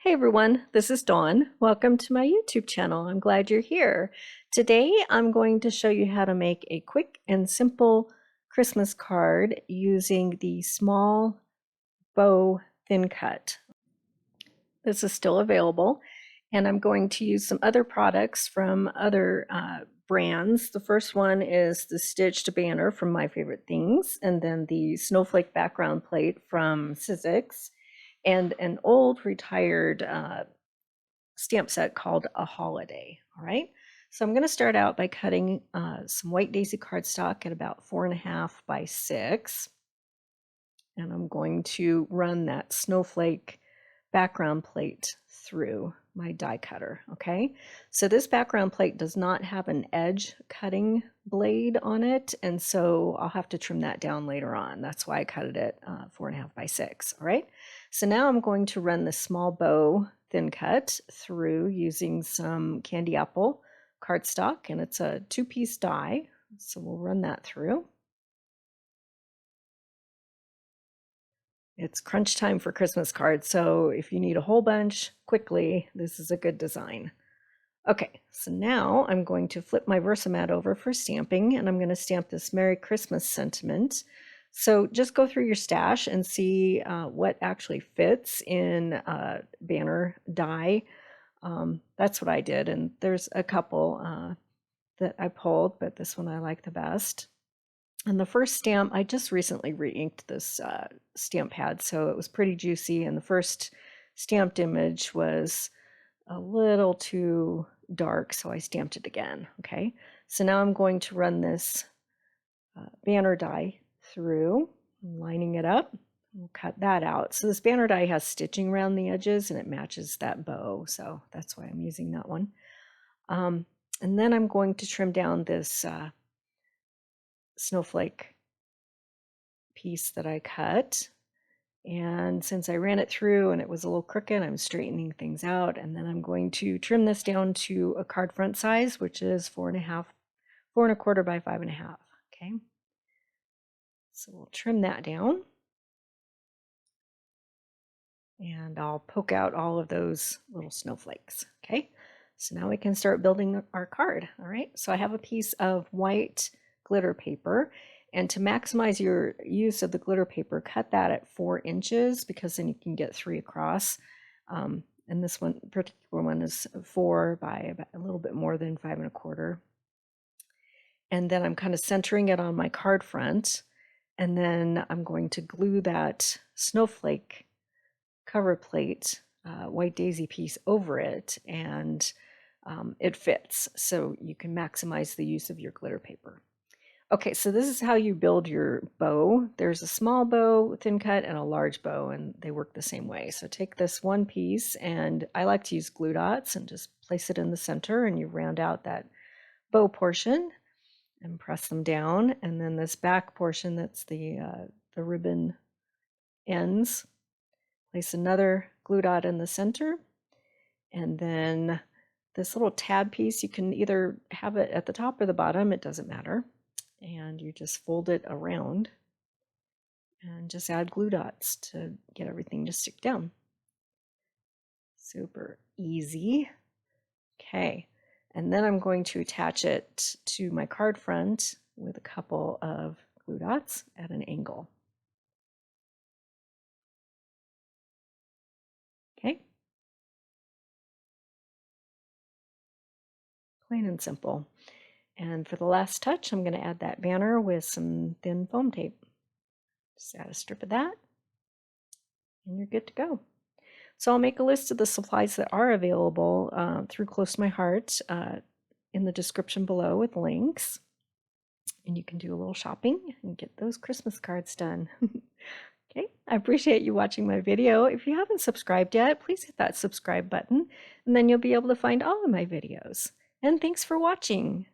Hey everyone, this is Dawn. Welcome to my YouTube channel. I'm glad you're here. Today I'm going to show you how to make a quick and simple Christmas card using the small bow thin cut. This is still available, and I'm going to use some other products from other brands. The first one is the stitched banner from My Favorite Things, and then the snowflake background plate from Sizzix, and an old retired stamp set called a Holiday. All right, so I'm going to start out by cutting some white daisy cardstock at about 4.5 by 6, and I'm going to run that snowflake background plate through my die cutter. Okay, so this background plate does not have an edge cutting blade on it, and so I'll have to trim that down later on. That's why I cut it at 4.5 by 6. All right, so now I'm going to run the small bow thin cut through using some candy apple cardstock, and it's a 2-piece die, so we'll run that through. It's crunch time for Christmas cards, so if you need a whole bunch quickly, this is a good design. Okay, so now I'm going to flip my Versamat over for stamping, and I'm going to stamp this Merry Christmas sentiment. So just go through your stash and see what actually fits in banner die. That's what I did, and there's a couple that I pulled, but this one I like the best. And the first stamp, I just recently re-inked this stamp pad, so it was pretty juicy, and the first stamped image was a little too dark, so I stamped it again. Okay, so now I'm going to run this banner die through, lining it up. We'll cut that out. So this banner die has stitching around the edges, and it matches that bow, so that's why I'm using that one. And then I'm going to trim down this snowflake piece that I cut, and since I ran it through and it was a little crooked, I'm straightening things out, and then I'm going to trim this down to a card front size, which is 4.25 by 5.5. Okay, so we'll trim that down, and I'll poke out all of those little snowflakes. Okay, so now we can start building our card. All right, so I have a piece of white glitter paper, and to maximize your use of the glitter paper, cut that at 4 inches, because then you can get 3 across. And this particular one is 4 by about a little bit more than 5.25. And then I'm kind of centering it on my card front, and then I'm going to glue that snowflake cover plate white daisy piece over it, and it fits, so you can maximize the use of your glitter paper. Okay, so this is how you build your bow. There's a small bow, thin cut, and a large bow, and they work the same way. So take this one piece, and I like to use glue dots, and just place it in the center, and you round out that bow portion and press them down. And then this back portion, that's the ribbon ends, place another glue dot in the center, and then this little tab piece, you can either have it at the top or the bottom, it doesn't matter. And you just fold it around and just add glue dots to get everything to stick down. Super easy. Okay, and then I'm going to attach it to my card front with a couple of glue dots at an angle. Okay, plain and simple. And for the last touch, I'm going to add that banner with some thin foam tape. Just add a strip of that, and you're good to go. So I'll make a list of the supplies that are available through Close to My Heart in the description below with links. And you can do a little shopping and get those Christmas cards done. Okay, I appreciate you watching my video. If you haven't subscribed yet, please hit that subscribe button, and then you'll be able to find all of my videos. And thanks for watching.